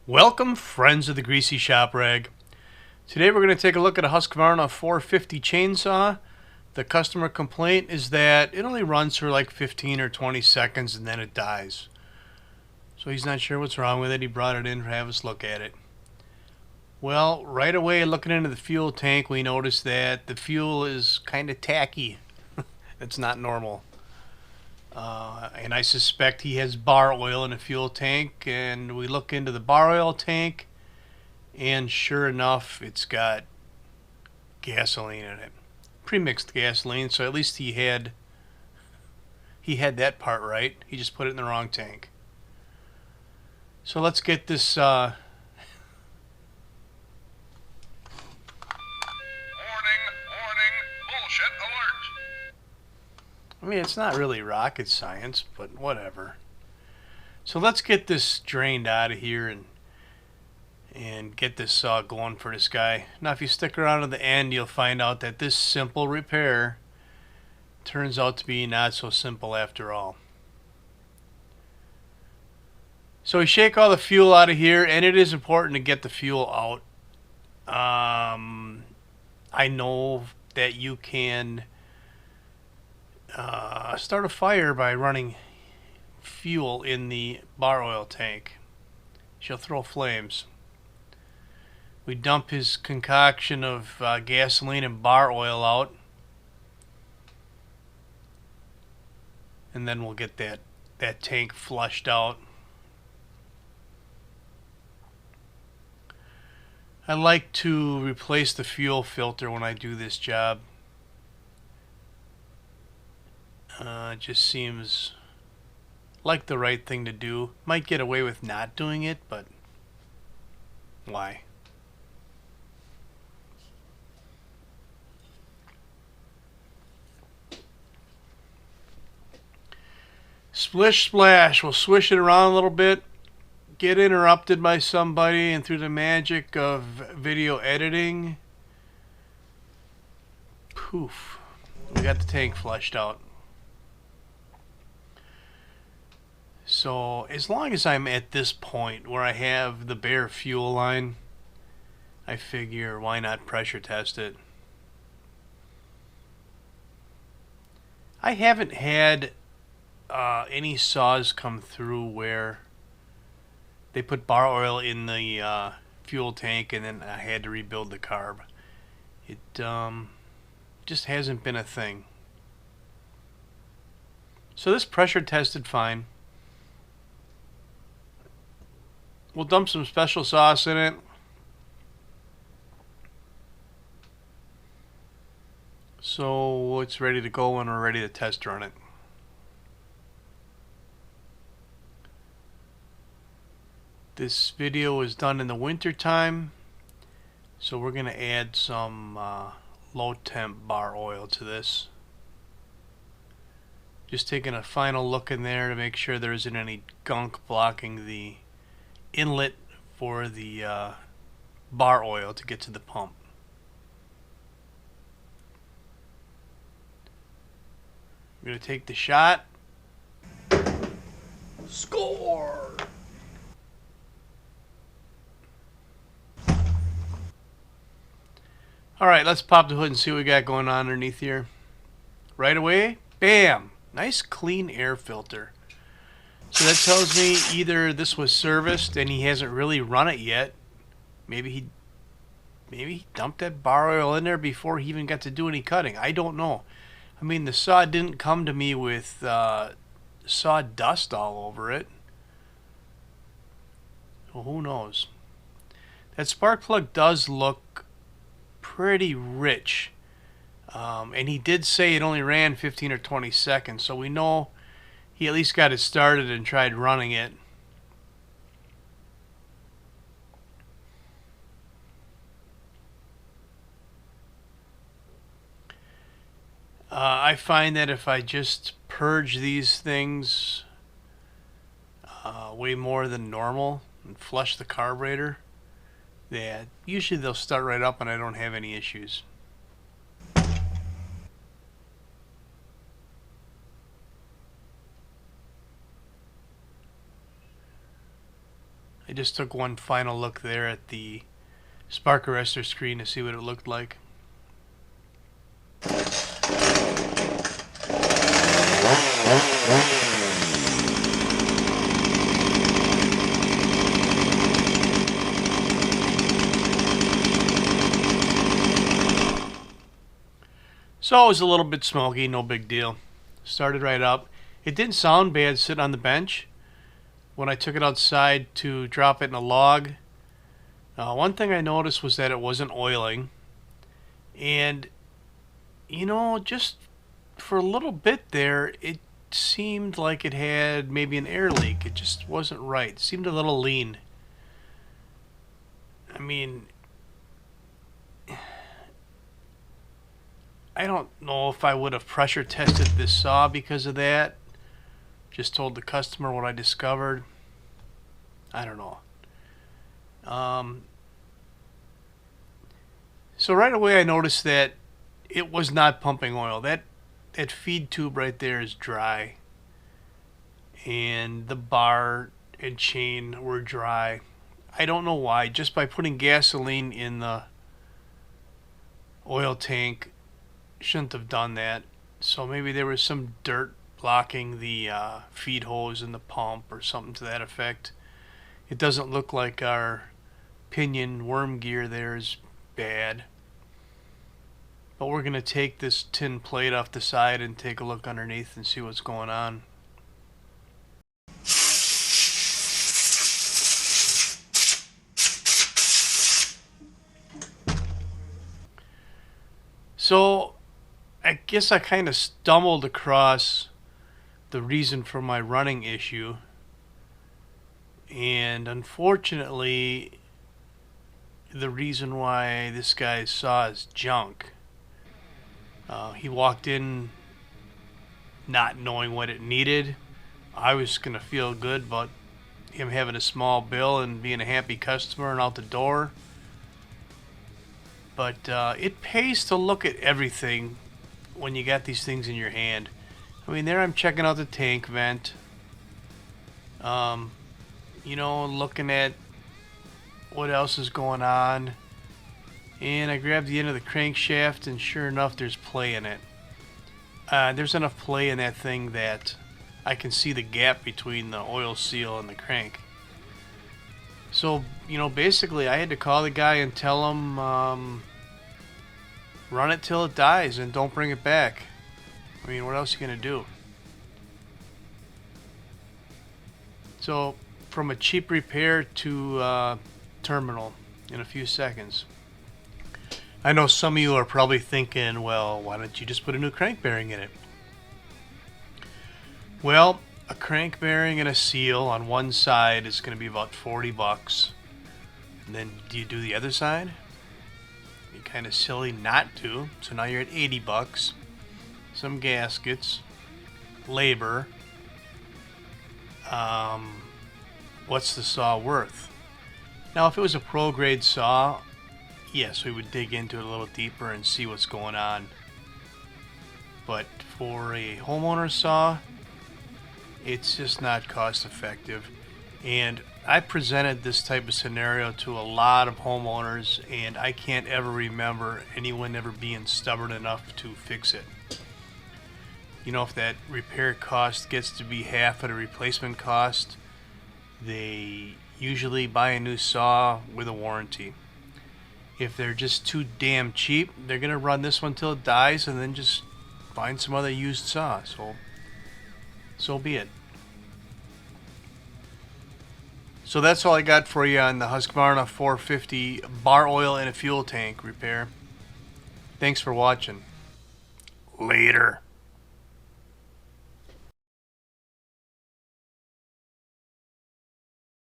Welcome, friends of the Greasy Shop Rag. Today we're going to take a look at a Husqvarna 450 chainsaw. The customer complaint is that it only runs for like 15 or 20 seconds and then it dies. So he's not sure what's wrong with it. He brought it in to have us look at it. Well, right away looking into the fuel tank, we noticed that the fuel is kind of tacky. It's not normal. And I suspect he has bar oil in the fuel tank, and we look into the bar oil tank, and sure enough, it's got gasoline in it. Pre-mixed gasoline, so at least he had that part right. He just put it in the wrong tank. So let's get this Warning, bullshit alert. I mean, it's not really rocket science, but whatever. So let's get this drained out of here and get this saw going for this guy. Now, if you stick around to the end, you'll find out that this simple repair turns out to be not so simple after all. So we shake all the fuel out of here, and it is important to get the fuel out. I know that you can start a fire by running fuel in the bar oil tank. She'll throw flames. We dump his concoction of gasoline and bar oil out, and then we'll get that tank flushed out. I like to replace the fuel filter when I do this job. It just seems like the right thing to do. Might get away with not doing it, but why? Splish splash. We'll swish it around a little bit. Get interrupted by somebody, and through the magic of video editing, poof, we got the tank flushed out. So as long as I'm at this point where I have the bare fuel line, I figure why not pressure test it. I haven't had any saws come through where they put bar oil in the fuel tank and then I had to rebuild the carb. It just hasn't been a thing. So this pressure tested fine. We'll dump some special sauce in it. So it's ready to go when we're ready to test run it. This video was done in the winter time, so we're going to add some low temp bar oil to this. Just taking a final look in there to make sure there isn't any gunk blocking the inlet for the bar oil to get to the pump. I'm going to take the shot. Score! Alright, let's pop the hood and see what we got going on underneath here. Right away, bam! Nice clean air filter. So that tells me either this was serviced and he hasn't really run it yet. Maybe he dumped that bar oil in there before he even got to do any cutting. I don't know. I mean, the saw didn't come to me with sawdust all over it. Well, who knows? That spark plug does look pretty rich. And he did say it only ran 15 or 20 seconds, so we know he at least got it started and tried running it. I find that if I just purge these things way more than normal and flush the carburetor, that usually they'll start right up and I don't have any issues. I just took one final look there at the spark arrestor screen to see what it looked like. So it was a little bit smoky, no big deal. Started right up. It didn't sound bad sitting on the bench. When I took it outside to drop it in a log, one thing I noticed was that it wasn't oiling. And, you know, just for a little bit there, it seemed like it had maybe an air leak. It just wasn't right. It seemed a little lean. I mean, I don't know if I would have pressure tested this saw because of that. Just told the customer what I discovered. I don't know. So right away I noticed that it was not pumping oil. That feed tube right there is dry. And the bar and chain were dry. I don't know why. Just by putting gasoline in the oil tank, shouldn't have done that. So maybe there was some dirt blocking the feed hose in the pump or something to that effect. It doesn't look like our pinion worm gear there is bad. But we're going to take this tin plate off the side and take a look underneath and see what's going on. So I guess I kind of stumbled across the reason for my running issue, and unfortunately the reason why this guy saw is junk. He walked in not knowing what it needed. I was gonna feel good about him having a small bill and being a happy customer and out the door, but it pays to look at everything when you got these things in your hand. I mean, there I'm checking out the tank vent, you know, looking at what else is going on, and I grabbed the end of the crankshaft, and sure enough, there's play in it. There's enough play in that thing that I can see the gap between the oil seal and the crank. So, you know, basically I had to call the guy and tell him, run it till it dies and don't bring it back. I mean, what else are you going to do? So, from a cheap repair to terminal in a few seconds. I know some of you are probably thinking, well, why don't you just put a new crank bearing in it? Well, a crank bearing and a seal on one side is going to be about 40 bucks. And then do you do the other side? You're kind of silly not to. So now you're at 80 bucks. Some gaskets, labor. What's the saw worth? Now, if it was a pro grade saw, yes, we would dig into it a little deeper and see what's going on. But for a homeowner saw, it's just not cost effective. And I presented this type of scenario to a lot of homeowners, and I can't ever remember anyone ever being stubborn enough to fix it. You know, if that repair cost gets to be half of the replacement cost, they usually buy a new saw with a warranty. If they're just too damn cheap, they're going to run this one till it dies and then just find some other used saw. So be it. So that's all I got for you on the Husqvarna 450 bar oil and a fuel tank repair. Thanks for watching. Later.